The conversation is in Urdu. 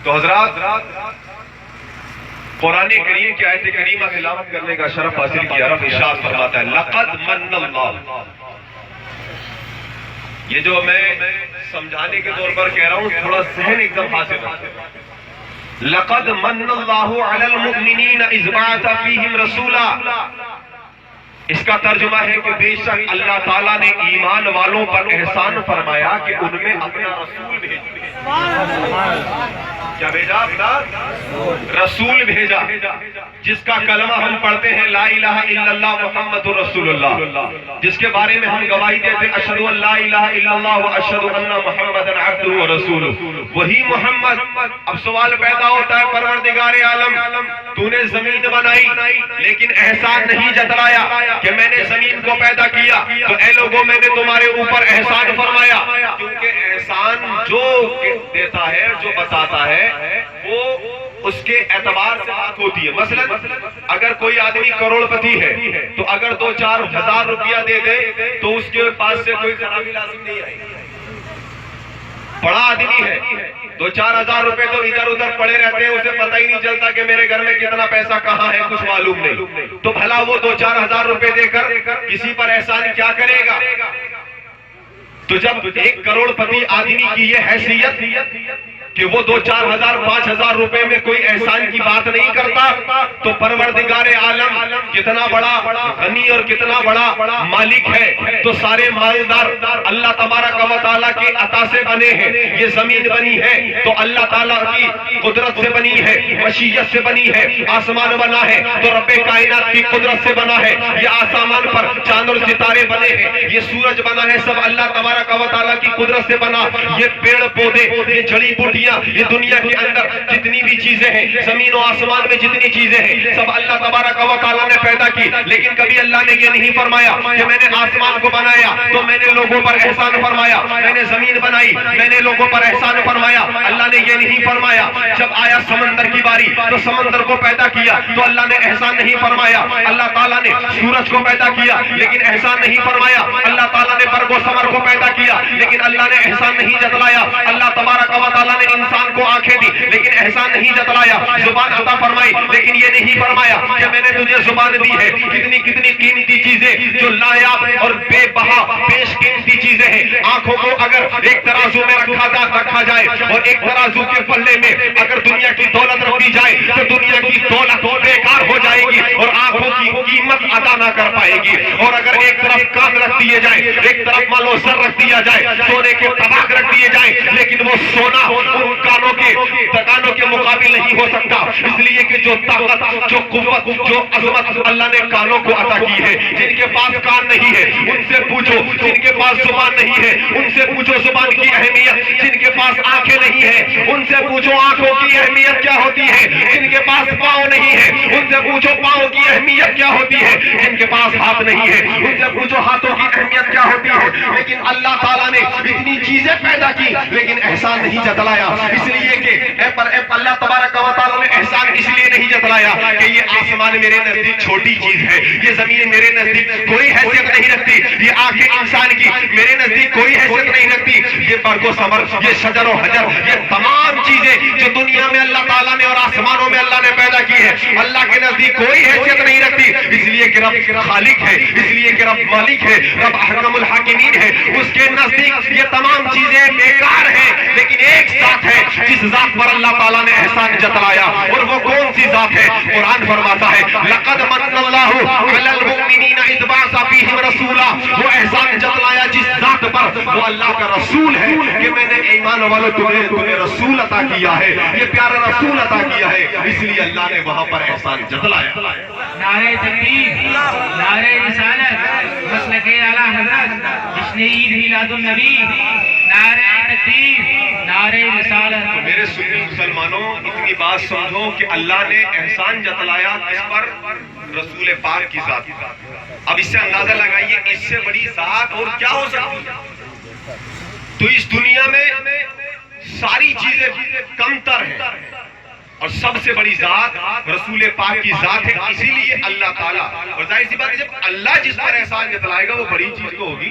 تو حضرات قرآن کریم کی آیت کریمہ تلاوت کرنے کا شرف حاصل کیا. رب ارشاد فرماتا ہے لقد من اللہ. یہ جو میں سمجھانے کے طور پر کہہ رہا ہوں تھوڑا ذہن ایک دم حاصل رکھتے. لقد من اللہ علی المؤمنین اذ بعث فیہم رسولا. اس کا ترجمہ ہے کہ بے شک اللہ تعالیٰ نے ایمان والوں پر احسان فرمایا کہ ان میں اپنا رسول بھیجا. کیا بھیجا؟ اپنا رسول بھیجا جس کا کلمہ ہم پڑھتے ہیں لا الہ الا اللہ محمد رسول اللہ، جس کے بارے میں ہم گواہی دیتے اشہد ان لا الہ الا اللہ واشہد ان محمدا عبدہ ورسولہ. وہی محمد. اب سوال پیدا ہوتا ہے پروردگار عالم تو نے زمین بنائی لیکن احسان نہیں جتلایا کہ میں نے زمین کو پیدا کیا، تو اے لوگوں میں نے تمہارے اوپر احسان فرمایا. کیونکہ احسان جو دیتا ہے جو بتاتا ہے وہ اس کے اعتبار سے بات ہوتی ہے. مثلا اگر کوئی آدمی کروڑ پتی ہے تو اگر 2-4 ہزار روپیہ دے دے تو اس کے پاس سے کوئی خرابی لازم نہیں آئے گی. بڑا آدمی ہے 2-4 ہزار روپے تو ادھر ادھر پڑے رہتے ہیں، اسے پتہ ہی نہیں چلتا کہ میرے گھر میں کتنا پیسہ کہاں ہے، کچھ معلوم نہیں. تو بھلا وہ 2-4 ہزار روپے دے کر کسی پر احسان کیا کرے گا؟ تو جب ایک کروڑ پتی آدمی کی یہ حیثیت کہ وہ 2-4 ہزار 5 ہزار روپے میں کوئی احسان کی بات نہیں کرتا، تو پروردگار عالم کتنا بڑا غنی اور کتنا بڑا مالک ہے. تو سارے مالدار اللہ تبارک و تعالیٰ کے عطا سے بنے ہیں. یہ زمین بنی ہے تو اللہ تعالیٰ کی قدرت سے بنی ہے، مشیت سے بنی ہے. آسمان بنا ہے تو رب کائنات کی قدرت سے بنا ہے. یہ آسمان پر چاند اور ستارے بنے ہیں، یہ سورج بنا ہے، سب اللہ تبارک و تعالیٰ کی قدرت سے بنا. یہ پیڑ پودے، یہ جڑی بوٹیاں، یہ دنیا کے اندر جتنی بھی چیزیں ہیں، زمین و آسمان میں جتنی چیزیں ہیں، سب اللہ تبارک و تعالیٰ نے پیدا کی. لیکن کبھی اللہ نے یہ نہیں فرمایا کہ میں نے آسمان کو بنایا تو میں نے لوگوں پر احسان فرمایا، میں نے زمین بنائی میں نے لوگوں پر احسان فرمایا. اللہ نے یہ نہیں فرمایا. جب آیا سمندر کی باری تو سمندر کو پیدا کیا تو اللہ نے احسان نہیں فرمایا. اللہ تعالیٰ نے سورج کو پیدا کیا لیکن احسان نہیں فرمایا. اللہ تعالیٰ نے برگ و ثمر کو پیدا کیا لیکن اللہ نے احسان نہیں جتلایا. اللہ تبارک و تعالیٰ نے انسان کو آنکھیں دی لیکن احسان نہیں جتلایا. زبان عطا فرمائی لیکن یہ نہیں فرمایا کہ میں نے تجھے زبان دی ہے. کتنی کتنی قیمتی چیزیں جو نایاب اور بے بہا بیش قیمتی چیزیں ہیں. آنکھوں کو اگر ایک ترازو میں رکھا جائے اور ایک ترازو کے پلے میں اگر دنیا کی دولت رکھ دی جائے تو دنیا کی دولت بیکار ہو جائے گی اور آنکھوں کی قیمت ادا نہ کر پائے گی. اور اگر ایک طرف کان رکھ دیے جائیں، ایک طرف مالو سر رکھ دیا جائے، سونے کے طباق رکھ دیے جائیں، لیکن وہ سونا ان کانوں کے مقابل نہیں ہو سکتا. اس لیے کہ جو طاقت، جو قوت، جو عظمت اللہ نے کانوں کو عطا کی ہے. جن کے پاس کان نہیں ہے ان سے پوچھو، جن کے پاس زبان نہیں ہے ان سے پوچھو زبان کی اہمیت. جن کے پاس آنکھیں نہیں ہے ان سے پوچھو آنکھوں کی اہمیت کیا ہوتی ہے. جن کے پاس پاؤں نہیں ہے ان سے پوچھو پاؤں کی اہمیت کیا ہوتی ہے. جن کے پاس ہاتھ نہیں ہے ان سے پوچھو ہاتھوں کی اہمیت کیا ہوتی ہے. لیکن اللہ تعالیٰ نے اتنی چیزیں پیدا کی لیکن احسان نہیں جتلایا. اس لیے کہ اللہ تبارک و تعالیٰ نے احسان اس لیے نہیں جتلایا کہ یہ آسمان میرے نزدیک چھوٹی چیز ہے، یہ زمین میرے نزدیک کوئی حیثیت نہیں رکھتی، یہ آنکھیں انسان کی میرے نزدیک کوئی حیثیت نہیں رکھتی، یہ برگ و ثمر، یہ شجر و حجر، یہ تمام چیزیں جو دنیا میں اللہ تعالیٰ نے اور آسمانوں میں اللہ نے پیدا کی ہے اللہ کے نزدیک کوئی حیثیت نہیں رکھتی. اس لیے کہ رب خالق ہے، اس لیے کہ رب مالک ہے، رب احکم الحاکمین ہے. اس کے نزدیک یہ تمام چیزیں بیکار ہیں. لیکن ایک ذات ہے جس ذات پر اللہ تعالیٰ نے احسان جتلایا، اور وہ کون سی ذات ہے؟ قرآن فرماتا ہے لقد من اللہ علی المؤمنین اذ بعث فیہم رسولا. وہ احسان جتلایا جس ذات پر وہ اللہ کا رسول ہے کہ میں نے ایمان والوں تمہیں رسول عطا کیا ہے، یہ پیارا رسول عطا کیا ہے. اس لیے اللہ نے وہاں پر احسان جتلایا. نعرہ تکبیر، نعرہ رسالت، مسلک اعلیٰ حضرت، جشن عید میلاد النبی، نعرہ تکبیر، نعرہ رسالت. تو میرے سنی مسلمانوں اتنی بات سمجھو کہ اللہ نے احسان جتلایا کس پر؟ رسول پاک کی ذات. اب اس سے اندازہ لگائیے اس سے بڑی ذات اور کیا ہو سکتی ہے؟ تو اس دنیا میں ساری چیزیں کم تر ہیں اور سب سے بڑی ذات رسول پاک کی ذات ہے. اسی لیے اللہ تعالیٰ، اور ظاہر سی بات ہے جب اللہ جس پر احسان جتلائے گا وہ بڑی چیز تو ہوگی.